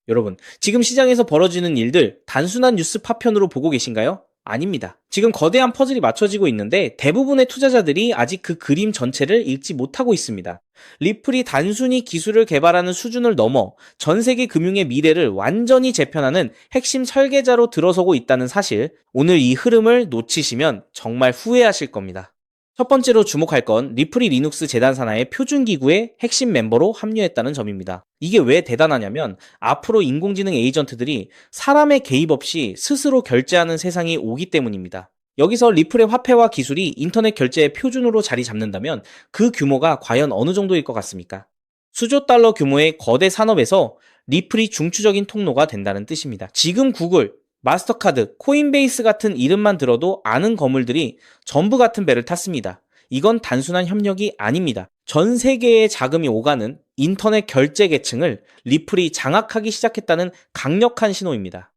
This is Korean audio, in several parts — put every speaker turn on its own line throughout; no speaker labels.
여러분, 지금 시장에서 벌어지는 일들 단순한 뉴스 파편으로 보고 계신가요? 아닙니다. 지금 거대한 퍼즐이 맞춰지고 있는데 대부분의 투자자들이 아직 그 그림 전체를 읽지 못하고 있습니다. 리플이 단순히 기술을 개발하는 수준을 넘어 전 세계 금융의 미래를 완전히 재편하는 핵심 설계자로 들어서고 있다는 사실, 오늘 이 흐름을 놓치시면 정말 후회하실 겁니다. 첫 번째로 주목할 건 리플이 리눅스 재단 산하의 표준기구의 핵심 멤버로 합류했다는 점입니다. 이게 왜 대단하냐면 앞으로 인공지능 에이전트들이 사람의 개입 없이 스스로 결제하는 세상이 오기 때문입니다. 여기서 리플의 화폐와 기술이 인터넷 결제의 표준으로 자리 잡는다면 그 규모가 과연 어느 정도일 것 같습니까? 수조 달러 규모의 거대 산업에서 리플이 중추적인 통로가 된다는 뜻입니다. 지금 구글, 마스터카드, 코인베이스 같은 이름만 들어도 아는 거물들이 전부 같은 배를 탔습니다. 이건 단순한 협력이 아닙니다. 전 세계의 자금이 오가는 인터넷 결제 계층을 리플이 장악하기 시작했다는 강력한 신호입니다.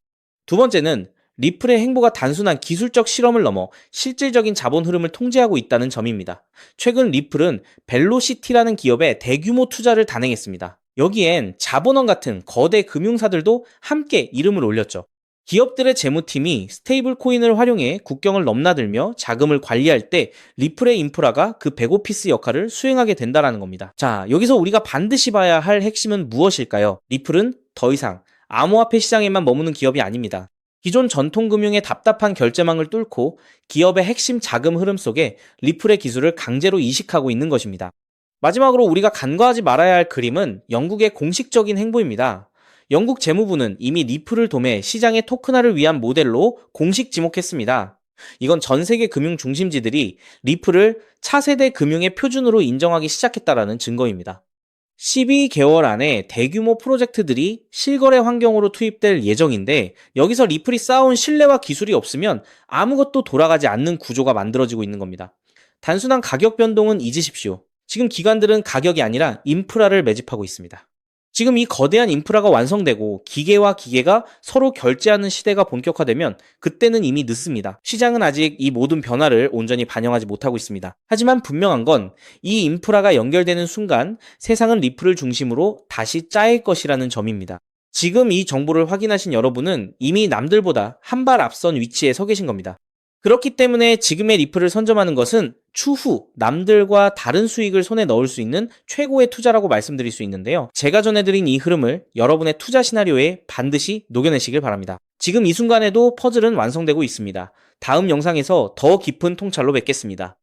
두 번째는 리플의 행보가 단순한 기술적 실험을 넘어 실질적인 자본 흐름을 통제하고 있다는 점입니다. 최근 리플은 벨로시티라는 기업에 대규모 투자를 단행했습니다. 여기엔 자본원 같은 거대 금융사들도 함께 이름을 올렸죠. 기업들의 재무팀이 스테이블 코인을 활용해 국경을 넘나들며 자금을 관리할 때 리플의 인프라가 그 백오피스 역할을 수행하게 된다는 겁니다. 자, 여기서 우리가 반드시 봐야 할 핵심은 무엇일까요? 리플은 더 이상 암호화폐 시장에만 머무는 기업이 아닙니다. 기존 전통금융의 답답한 결제망을 뚫고 기업의 핵심 자금 흐름 속에 리플의 기술을 강제로 이식하고 있는 것입니다. 마지막으로 우리가 간과하지 말아야 할 그림은 영국의 공식적인 행보입니다. 영국 재무부는 이미 리플을 도매 시장의 토큰화를 위한 모델로 공식 지목했습니다. 이건 전 세계 금융 중심지들이 리플을 차세대 금융의 표준으로 인정하기 시작했다는 증거입니다. 12개월 안에 대규모 프로젝트들이 실거래 환경으로 투입될 예정인데 여기서 리플이 쌓아온 신뢰와 기술이 없으면 아무것도 돌아가지 않는 구조가 만들어지고 있는 겁니다. 단순한 가격 변동은 잊으십시오. 지금 기관들은 가격이 아니라 인프라를 매집하고 있습니다. 지금 이 거대한 인프라가 완성되고 기계와 기계가 서로 결제하는 시대가 본격화되면 그때는 이미 늦습니다. 시장은 아직 이 모든 변화를 온전히 반영하지 못하고 있습니다. 하지만 분명한 건 이 인프라가 연결되는 순간 세상은 리플을 중심으로 다시 짜일 것이라는 점입니다. 지금 이 정보를 확인하신 여러분은 이미 남들보다 한 발 앞선 위치에 서 계신 겁니다. 그렇기 때문에 지금의 리플을 선점하는 것은 추후 남들과 다른 수익을 손에 넣을 수 있는 최고의 투자라고 말씀드릴 수 있는데요. 제가 전해드린 이 흐름을 여러분의 투자 시나리오에 반드시 녹여내시길 바랍니다. 지금 이 순간에도 퍼즐은 완성되고 있습니다. 다음 영상에서 더 깊은 통찰로 뵙겠습니다.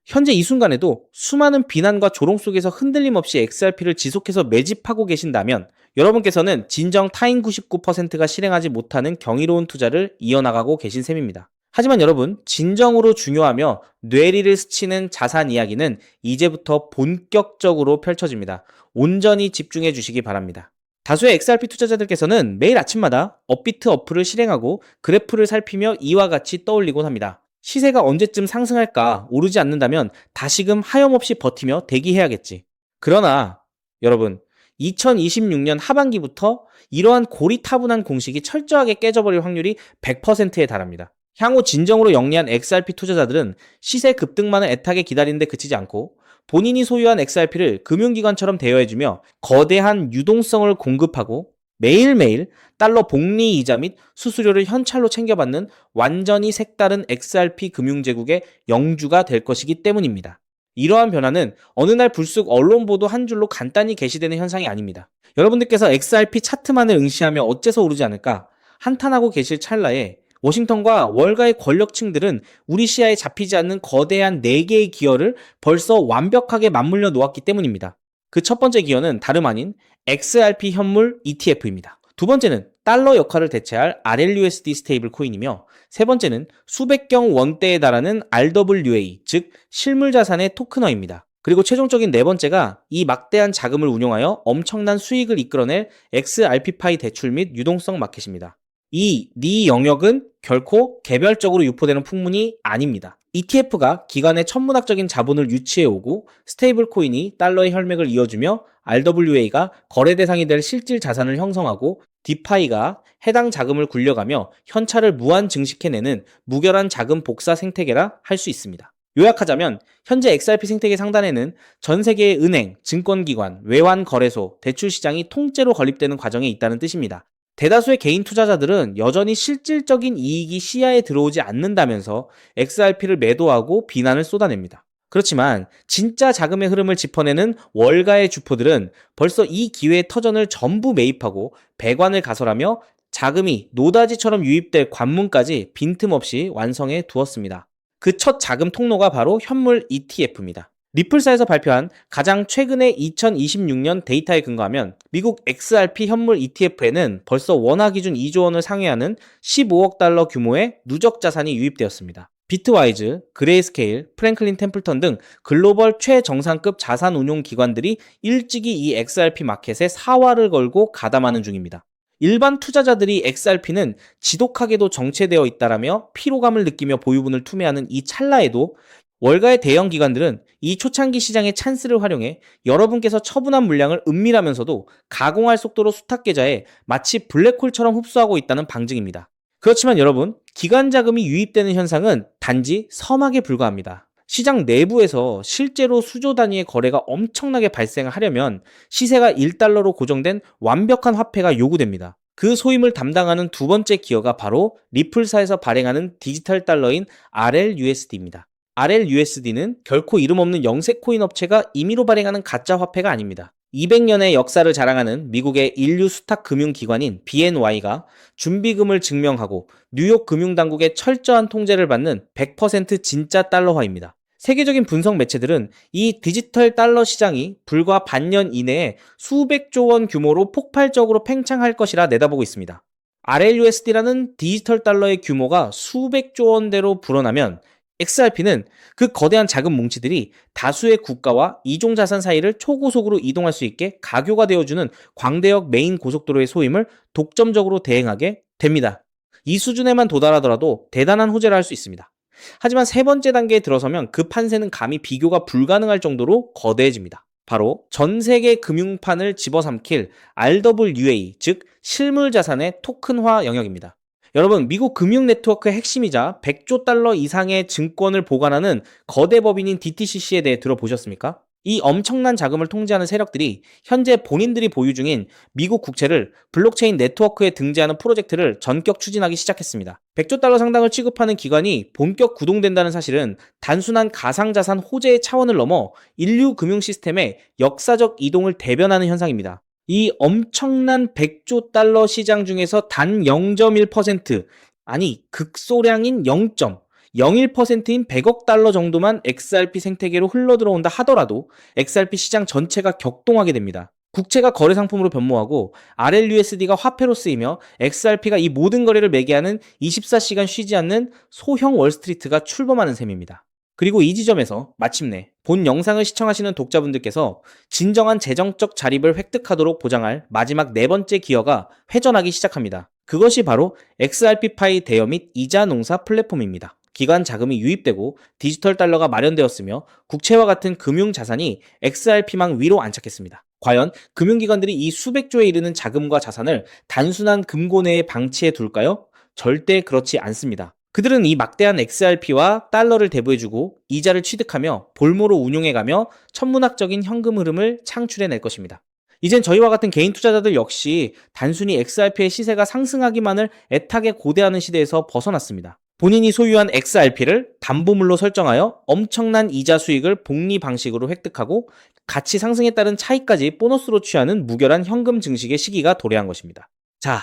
현재 이 순간에도 수많은 비난과 조롱 속에서 흔들림 없이 XRP를 지속해서 매집하고 계신다면 여러분께서는 진정 타인 99%가 실행하지 못하는 경이로운 투자를 이어나가고 계신 셈입니다. 하지만 여러분, 진정으로 중요하며 뇌리를 스치는 자산 이야기는 이제부터 본격적으로 펼쳐집니다. 온전히 집중해 주시기 바랍니다. 다수의 XRP 투자자들께서는 매일 아침마다 업비트 어플을 실행하고 그래프를 살피며 이와 같이 떠올리곤 합니다. 시세가 언제쯤 상승할까? 오르지 않는다면 다시금 하염없이 버티며 대기해야겠지. 그러나 여러분, 2026년 하반기부터 이러한 고리타분한 공식이 철저하게 깨져버릴 확률이 100%에 달합니다. 향후 진정으로 영리한 XRP 투자자들은 시세 급등만을 애타게 기다리는데 그치지 않고 본인이 소유한 XRP를 금융기관처럼 대여해주며 거대한 유동성을 공급하고 매일매일 달러 복리 이자 및 수수료를 현찰로 챙겨받는 완전히 색다른 XRP 금융제국의 영주가 될 것이기 때문입니다. 이러한 변화는 어느 날 불쑥 언론 보도 한 줄로 간단히 게시되는 현상이 아닙니다. 여러분들께서 XRP 차트만을 응시하며 어째서 오르지 않을까 한탄하고 계실 찰나에 워싱턴과 월가의 권력층들은 우리 시야에 잡히지 않는 거대한 4개의 기어를 벌써 완벽하게 맞물려 놓았기 때문입니다. 그 첫 번째 기어는 다름 아닌 XRP 현물 ETF입니다. 두 번째는 달러 역할을 대체할 RLUSD 스테이블 코인이며 세 번째는 수백 경 원대에 달하는 RWA, 즉 실물 자산의 토큰화입니다. 그리고 최종적인 네 번째가 이 막대한 자금을 운용하여 엄청난 수익을 이끌어낼 XRP파이 대출 및 유동성 마켓입니다. 이 영역은 결코 개별적으로 유포되는 풍문이 아닙니다. ETF가 기관의 천문학적인 자본을 유치해오고 스테이블 코인이 달러의 혈맥을 이어주며 RWA가 거래 대상이 될 실질 자산을 형성하고 디파이가 해당 자금을 굴려가며 현찰을 무한 증식해내는 무결한 자금 복사 생태계라 할 수 있습니다. 요약하자면 현재 XRP 생태계 상단에는 전 세계의 은행, 증권기관, 외환거래소, 대출시장이 통째로 건립되는 과정에 있다는 뜻입니다. 대다수의 개인 투자자들은 여전히 실질적인 이익이 시야에 들어오지 않는다면서 XRP를 매도하고 비난을 쏟아냅니다. 그렇지만 진짜 자금의 흐름을 짚어내는 월가의 주포들은 벌써 이 기회의 터전을 전부 매입하고 배관을 가설하며 자금이 노다지처럼 유입될 관문까지 빈틈없이 완성해 두었습니다. 그 첫 자금 통로가 바로 현물 ETF입니다. 리플사에서 발표한 가장 최근의 2026년 데이터에 근거하면 미국 XRP 현물 ETF에는 벌써 원화 기준 2조 원을 상회하는 15억 달러 규모의 누적 자산이 유입되었습니다. 비트와이즈, 그레이스케일, 프랭클린 템플턴 등 글로벌 최정상급 자산 운용 기관들이 일찍이 이 XRP 마켓에 사활을 걸고 가담하는 중입니다. 일반 투자자들이 XRP는 지독하게도 정체되어 있다라며 피로감을 느끼며 보유분을 투매하는 이 찰나에도 월가의 대형 기관들은 이 초창기 시장의 찬스를 활용해 여러분께서 처분한 물량을 은밀하면서도 가공할 속도로 수탁 계좌에 마치 블랙홀처럼 흡수하고 있다는 방증입니다. 그렇지만 여러분, 기관 자금이 유입되는 현상은 단지 서막에 불과합니다. 시장 내부에서 실제로 수조 단위의 거래가 엄청나게 발생하려면 시세가 1달러로 고정된 완벽한 화폐가 요구됩니다. 그 소임을 담당하는 두 번째 기어가 바로 리플사에서 발행하는 디지털 달러인 RLUSD입니다. RLUSD는 결코 이름 없는 영세 코인 업체가 임의로 발행하는 가짜 화폐가 아닙니다. 200년의 역사를 자랑하는 미국의 인류 수탁 금융기관인 BNY가 준비금을 증명하고 뉴욕 금융당국의 철저한 통제를 받는 100% 진짜 달러화입니다. 세계적인 분석 매체들은 이 디지털 달러 시장이 불과 반년 이내에 수백조 원 규모로 폭발적으로 팽창할 것이라 내다보고 있습니다. RLUSD라는 디지털 달러의 규모가 수백조 원대로 불어나면 XRP는 그 거대한 자금 뭉치들이 다수의 국가와 이종 자산 사이를 초고속으로 이동할 수 있게 가교가 되어주는 광대역 메인 고속도로의 소임을 독점적으로 대행하게 됩니다. 이 수준에만 도달하더라도 대단한 호재를 할 수 있습니다. 하지만 세 번째 단계에 들어서면 그 판세는 감히 비교가 불가능할 정도로 거대해집니다. 바로 전 세계 금융판을 집어삼킬 RWA, 즉 실물자산의 토큰화 영역입니다. 여러분, 미국 금융 네트워크의 핵심이자 100조 달러 이상의 증권을 보관하는 거대 법인인 DTCC에 대해 들어보셨습니까? 이 엄청난 자금을 통제하는 세력들이 현재 본인들이 보유 중인 미국 국채를 블록체인 네트워크에 등재하는 프로젝트를 전격 추진하기 시작했습니다. 100조 달러 상당을 취급하는 기관이 본격 구동된다는 사실은 단순한 가상자산 호재의 차원을 넘어 인류 금융 시스템의 역사적 이동을 대변하는 현상입니다. 이 엄청난 100조 달러 시장 중에서 단 0.1%, 아니 극소량인 0.01%인 100억 달러 정도만 XRP 생태계로 흘러들어온다 하더라도 XRP 시장 전체가 격동하게 됩니다. 국채가 거래 상품으로 변모하고 RLUSD가 화폐로 쓰이며 XRP가 이 모든 거래를 매개하는 24시간 쉬지 않는 소형 월스트리트가 출범하는 셈입니다. 그리고 이 지점에서 마침내 본 영상을 시청하시는 독자분들께서 진정한 재정적 자립을 획득하도록 보장할 마지막 네 번째 기어가 회전하기 시작합니다. 그것이 바로 XRP파이 대여 및 이자 농사 플랫폼입니다. 기관 자금이 유입되고 디지털 달러가 마련되었으며 국채와 같은 금융 자산이 XRP망 위로 안착했습니다. 과연 금융기관들이 이 수백조에 이르는 자금과 자산을 단순한 금고내에 방치해 둘까요? 절대 그렇지 않습니다. 그들은 이 막대한 XRP와 달러를 대부해주고 이자를 취득하며 볼모로 운용해가며 천문학적인 현금 흐름을 창출해낼 것입니다. 이젠 저희와 같은 개인 투자자들 역시 단순히 XRP의 시세가 상승하기만을 애타게 고대하는 시대에서 벗어났습니다. 본인이 소유한 XRP를 담보물로 설정하여 엄청난 이자 수익을 복리 방식으로 획득하고 가치 상승에 따른 차익까지 보너스로 취하는 무결한 현금 증식의 시기가 도래한 것입니다. 자,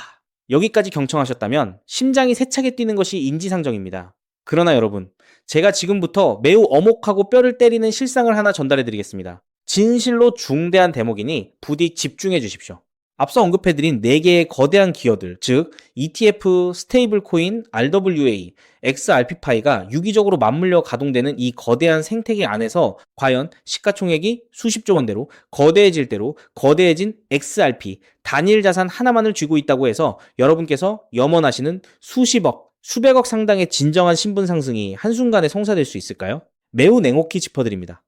여기까지 경청하셨다면 심장이 세차게 뛰는 것이 인지상정입니다. 그러나 여러분, 제가 지금부터 매우 엄혹하고 뼈를 때리는 실상을 하나 전달해드리겠습니다. 진실로 중대한 대목이니 부디 집중해 주십시오. 앞서 언급해드린 4개의 거대한 기어들, 즉 ETF, 스테이블코인, RWA, XRP파이가 유기적으로 맞물려 가동되는 이 거대한 생태계 안에서 과연 시가총액이 수십조 원대로 거대해질 대로 거대해진 XRP, 단일 자산 하나만을 쥐고 있다고 해서 여러분께서 염원하시는 수십억, 수백억 상당의 진정한 신분 상승이 한순간에 성사될 수 있을까요? 매우 냉혹히 짚어드립니다.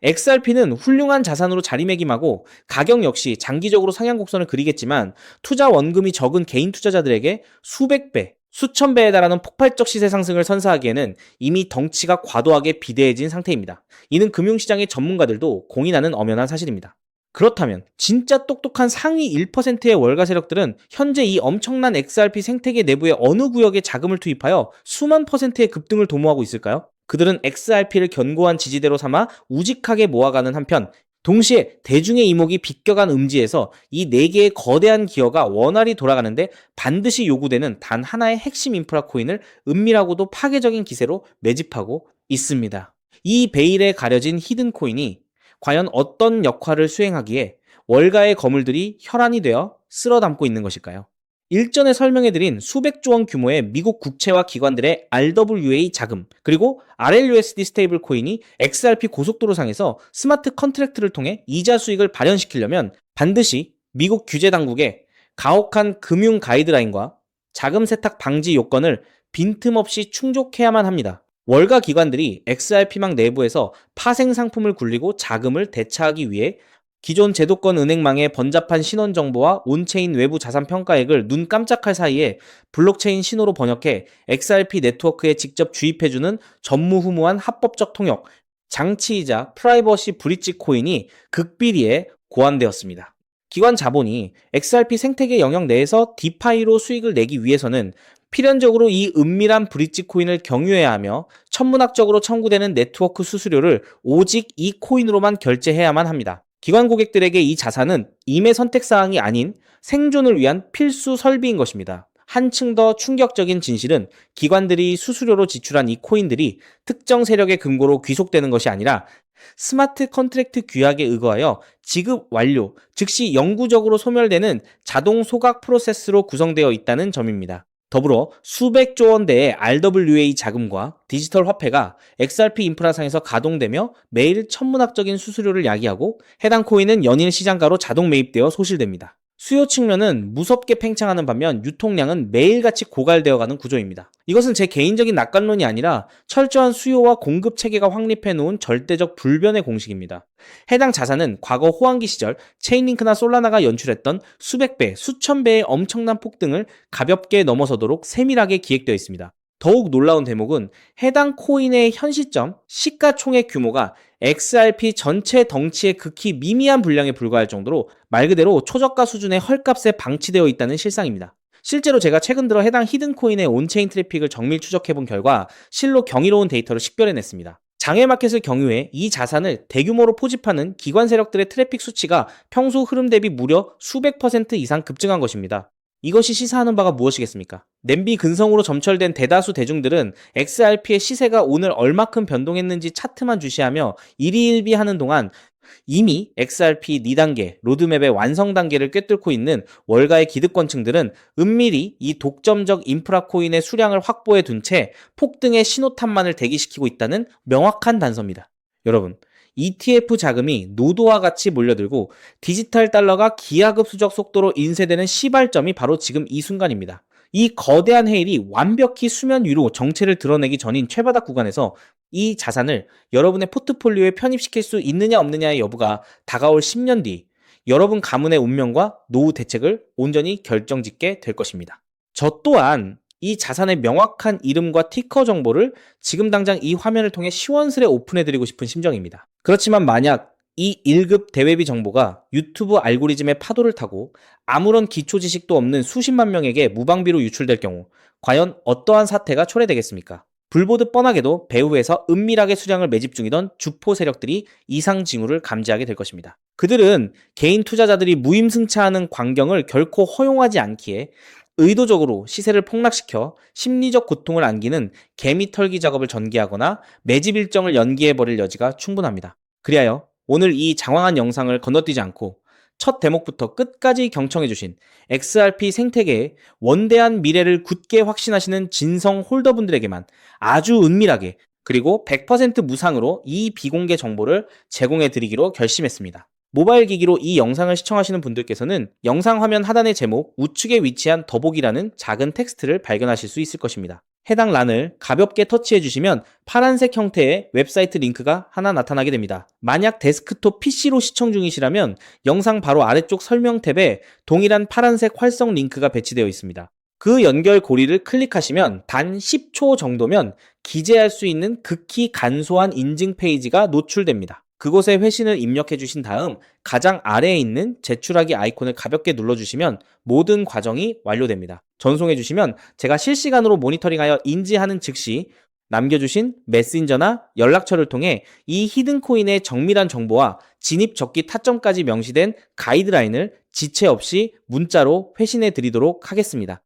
XRP는 훌륭한 자산으로 자리매김하고 가격 역시 장기적으로 상향 곡선을 그리겠지만 투자 원금이 적은 개인 투자자들에게 수백 배, 수천 배에 달하는 폭발적 시세 상승을 선사하기에는 이미 덩치가 과도하게 비대해진 상태입니다. 이는 금융시장의 전문가들도 공인하는 엄연한 사실입니다. 그렇다면 진짜 똑똑한 상위 1%의 월가 세력들은 현재 이 엄청난 XRP 생태계 내부의 어느 구역에 자금을 투입하여 수만 퍼센트의 급등을 도모하고 있을까요? 그들은 XRP를 견고한 지지대로 삼아 우직하게 모아가는 한편 동시에 대중의 이목이 비껴간 음지에서 이 4개의 거대한 기어가 원활히 돌아가는데 반드시 요구되는 단 하나의 핵심 인프라 코인을 은밀하고도 파괴적인 기세로 매집하고 있습니다. 이 베일에 가려진 히든 코인이 과연 어떤 역할을 수행하기에 월가의 거물들이 혈안이 되어 쓸어 담고 있는 것일까요? 일전에 설명해드린 수백조 원 규모의 미국 국채와 기관들의 RWA 자금, 그리고 RLUSD 스테이블 코인이 XRP 고속도로상에서 스마트 컨트랙트를 통해 이자 수익을 발현시키려면 반드시 미국 규제 당국의 가혹한 금융 가이드라인과 자금 세탁 방지 요건을 빈틈없이 충족해야만 합니다. 월가 기관들이 XRP망 내부에서 파생 상품을 굴리고 자금을 대차하기 위해 기존 제도권 은행망의 번잡한 신원 정보와 온체인 외부 자산 평가액을 눈 깜짝할 사이에 블록체인 신호로 번역해 XRP 네트워크에 직접 주입해주는 전무후무한 합법적 통역, 장치이자 프라이버시 브릿지 코인이 극비리에 고안되었습니다. 기관 자본이 XRP 생태계 영역 내에서 디파이로 수익을 내기 위해서는 필연적으로 이 은밀한 브릿지 코인을 경유해야 하며 천문학적으로 청구되는 네트워크 수수료를 오직 이 코인으로만 결제해야만 합니다. 기관 고객들에게 이 자산은 임의 선택사항이 아닌 생존을 위한 필수 설비인 것입니다. 한층 더 충격적인 진실은 기관들이 수수료로 지출한 이 코인들이 특정 세력의 금고로 귀속되는 것이 아니라 스마트 컨트랙트 규약에 의거하여 지급 완료, 즉시 영구적으로 소멸되는 자동 소각 프로세스로 구성되어 있다는 점입니다. 더불어 수백조 원대의 RWA 자금과 디지털 화폐가 XRP 인프라상에서 가동되며 매일 천문학적인 수수료를 야기하고 해당 코인은 연일 시장가로 자동 매입되어 소실됩니다. 수요 측면은 무섭게 팽창하는 반면 유통량은 매일같이 고갈되어가는 구조입니다. 이것은 제 개인적인 낙관론이 아니라 철저한 수요와 공급 체계가 확립해놓은 절대적 불변의 공식입니다. 해당 자산은 과거 호황기 시절 체인링크나 솔라나가 연출했던 수백 배, 수천 배의 엄청난 폭등을 가볍게 넘어서도록 세밀하게 기획되어 있습니다. 더욱 놀라운 대목은 해당 코인의 현 시점 시가총액 규모가 XRP 전체 덩치의 극히 미미한 분량에 불과할 정도로 말 그대로 초저가 수준의 헐값에 방치되어 있다는 실상입니다. 실제로 제가 최근 들어 해당 히든 코인의 온체인 트래픽을 정밀 추적해본 결과 실로 경이로운 데이터를 식별해냈습니다. 장외마켓을 경유해 이 자산을 대규모로 포집하는 기관 세력들의 트래픽 수치가 평소 흐름 대비 무려 수백 퍼센트 이상 급증한 것입니다. 이것이 시사하는 바가 무엇이겠습니까? 냄비 근성으로 점철된 대다수 대중들은 XRP의 시세가 오늘 얼마큼 변동했는지 차트만 주시하며 일희일비하는 동안 이미 XRP 2단계 로드맵의 완성 단계를 꿰뚫고 있는 월가의 기득권층들은 은밀히 이 독점적 인프라 코인의 수량을 확보해 둔 채 폭등의 신호탄만을 대기시키고 있다는 명확한 단서입니다. 여러분, ETF 자금이 노도와 같이 몰려들고 디지털 달러가 기하급수적 속도로 인쇄되는 시발점이 바로 지금 이 순간입니다. 이 거대한 헤일이 완벽히 수면 위로 정체를 드러내기 전인 최바닥 구간에서 이 자산을 여러분의 포트폴리오에 편입시킬 수 있느냐 없느냐의 여부가 다가올 10년 뒤 여러분 가문의 운명과 노후 대책을 온전히 결정짓게 될 것입니다. 저 또한 이 자산의 명확한 이름과 티커 정보를 지금 당장 이 화면을 통해 시원스레 오픈해드리고 싶은 심정입니다. 그렇지만 만약 이 1급 대외비 정보가 유튜브 알고리즘의 파도를 타고 아무런 기초 지식도 없는 수십만 명에게 무방비로 유출될 경우 과연 어떠한 사태가 초래되겠습니까? 불보듯 뻔하게도 배후에서 은밀하게 수량을 매집 중이던 주포 세력들이 이상 징후를 감지하게 될 것입니다. 그들은 개인 투자자들이 무임승차하는 광경을 결코 허용하지 않기에 의도적으로 시세를 폭락시켜 심리적 고통을 안기는 개미 털기 작업을 전개하거나 매집 일정을 연기해버릴 여지가 충분합니다. 그리하여 오늘 이 장황한 영상을 건너뛰지 않고 첫 대목부터 끝까지 경청해주신 XRP 생태계의 원대한 미래를 굳게 확신하시는 진성 홀더분들에게만 아주 은밀하게 그리고 100% 무상으로 이 비공개 정보를 제공해드리기로 결심했습니다. 모바일 기기로 이 영상을 시청하시는 분들께서는 영상 화면 하단의 제목 우측에 위치한 더보기라는 작은 텍스트를 발견하실 수 있을 것입니다. 해당 란을 가볍게 터치해 주시면 파란색 형태의 웹사이트 링크가 하나 나타나게 됩니다. 만약 데스크톱 PC로 시청 중이시라면 영상 바로 아래쪽 설명 탭에 동일한 파란색 활성 링크가 배치되어 있습니다. 그 연결 고리를 클릭하시면 단 10초 정도면 기재할 수 있는 극히 간소한 인증 페이지가 노출됩니다. 그곳에 회신을 입력해 주신 다음 가장 아래에 있는 제출하기 아이콘을 가볍게 눌러주시면 모든 과정이 완료됩니다. 전송해 주시면 제가 실시간으로 모니터링하여 인지하는 즉시 남겨주신 메신저나 연락처를 통해 이 히든코인의 정밀한 정보와 진입 적기 타점까지 명시된 가이드라인을 지체 없이 문자로 회신해 드리도록 하겠습니다.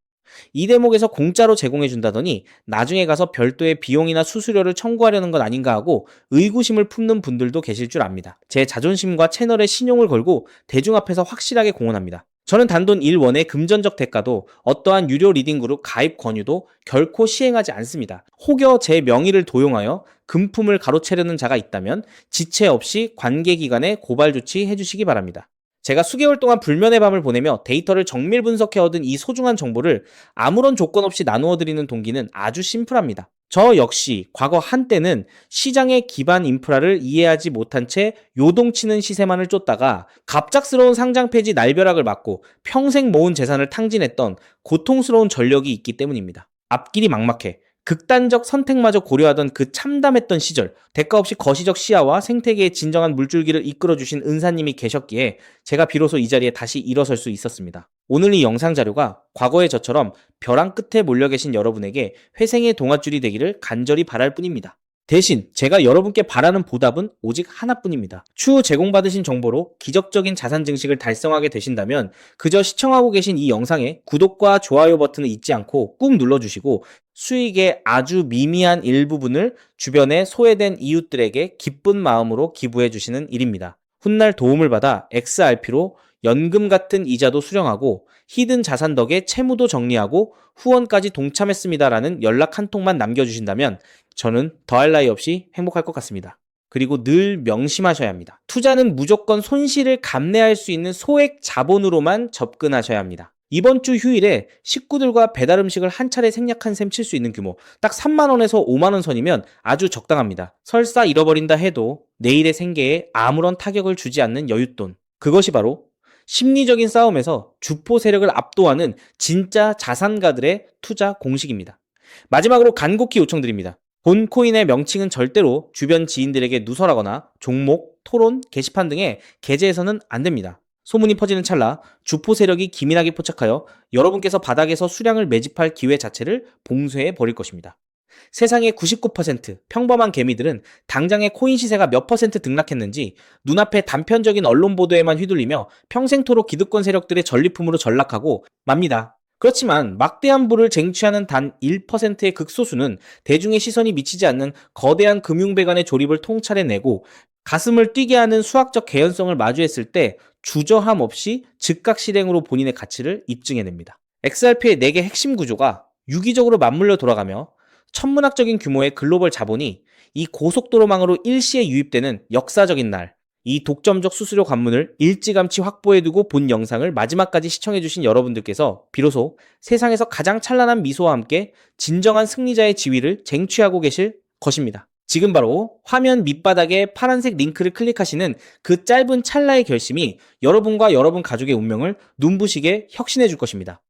이 대목에서 공짜로 제공해 준다더니 나중에 가서 별도의 비용이나 수수료를 청구하려는 건 아닌가 하고 의구심을 품는 분들도 계실 줄 압니다. 제 자존심과 채널의 신용을 걸고 대중 앞에서 확실하게 공언합니다. 저는 단돈 1원의 금전적 대가도 어떠한 유료 리딩 그룹 가입 권유도 결코 시행하지 않습니다. 혹여 제 명의를 도용하여 금품을 가로채려는 자가 있다면 지체 없이 관계기관에 고발 조치해 주시기 바랍니다. 제가 수개월 동안 불면의 밤을 보내며 데이터를 정밀 분석해 얻은 이 소중한 정보를 아무런 조건 없이 나누어 드리는 동기는 아주 심플합니다. 저 역시 과거 한때는 시장의 기반 인프라를 이해하지 못한 채 요동치는 시세만을 쫓다가 갑작스러운 상장 폐지 날벼락을 맞고 평생 모은 재산을 탕진했던 고통스러운 전력이 있기 때문입니다. 앞길이 막막해 극단적 선택마저 고려하던 그 참담했던 시절, 대가 없이 거시적 시야와 생태계의 진정한 물줄기를 이끌어주신 은사님이 계셨기에 제가 비로소 이 자리에 다시 일어설 수 있었습니다. 오늘 이 영상 자료가 과거의 저처럼 벼랑 끝에 몰려 계신 여러분에게 회생의 동아줄이 되기를 간절히 바랄 뿐입니다. 대신 제가 여러분께 바라는 보답은 오직 하나뿐입니다. 추후 제공받으신 정보로 기적적인 자산 증식을 달성하게 되신다면 그저 시청하고 계신 이 영상에 구독과 좋아요 버튼을 잊지 않고 꾹 눌러주시고 수익의 아주 미미한 일부분을 주변에 소외된 이웃들에게 기쁜 마음으로 기부해 주시는 일입니다. 훗날 도움을 받아 XRP로 연금 같은 이자도 수령하고 히든 자산 덕에 채무도 정리하고 후원까지 동참했습니다라는 연락 한 통만 남겨주신다면 저는 더할 나위 없이 행복할 것 같습니다. 그리고 늘 명심하셔야 합니다. 투자는 무조건 손실을 감내할 수 있는 소액 자본으로만 접근하셔야 합니다. 이번 주 휴일에 식구들과 배달 음식을 한 차례 생략한 셈 칠 수 있는 규모 딱 3만원에서 5만원 선이면 아주 적당합니다. 설사 잃어버린다 해도 내일의 생계에 아무런 타격을 주지 않는 여윳돈, 그것이 바로 심리적인 싸움에서 주포 세력을 압도하는 진짜 자산가들의 투자 공식입니다. 마지막으로 간곡히 요청드립니다. 본 코인의 명칭은 절대로 주변 지인들에게 누설하거나 종목, 토론, 게시판 등의 게재해서는 안 됩니다. 소문이 퍼지는 찰나 주포 세력이 기민하게 포착하여 여러분께서 바닥에서 수량을 매집할 기회 자체를 봉쇄해 버릴 것입니다. 세상의 99% 평범한 개미들은 당장의 코인 시세가 몇 퍼센트 등락했는지 눈앞에 단편적인 언론 보도에만 휘둘리며 평생토록 기득권 세력들의 전리품으로 전락하고 맙니다. 그렇지만 막대한 부를 쟁취하는 단 1%의 극소수는 대중의 시선이 미치지 않는 거대한 금융배관의 조립을 통찰해내고 가슴을 뛰게 하는 수학적 개연성을 마주했을 때 주저함 없이 즉각 실행으로 본인의 가치를 입증해냅니다. XRP의 4개 핵심 구조가 유기적으로 맞물려 돌아가며 천문학적인 규모의 글로벌 자본이 이 고속도로망으로 일시에 유입되는 역사적인 날, 이 독점적 수수료 관문을 일찌감치 확보해두고 본 영상을 마지막까지 시청해주신 여러분들께서 비로소 세상에서 가장 찬란한 미소와 함께 진정한 승리자의 지위를 쟁취하고 계실 것입니다. 지금 바로 화면 밑바닥에 파란색 링크를 클릭하시는 그 짧은 찰나의 결심이 여러분과 여러분 가족의 운명을 눈부시게 혁신해 줄 것입니다.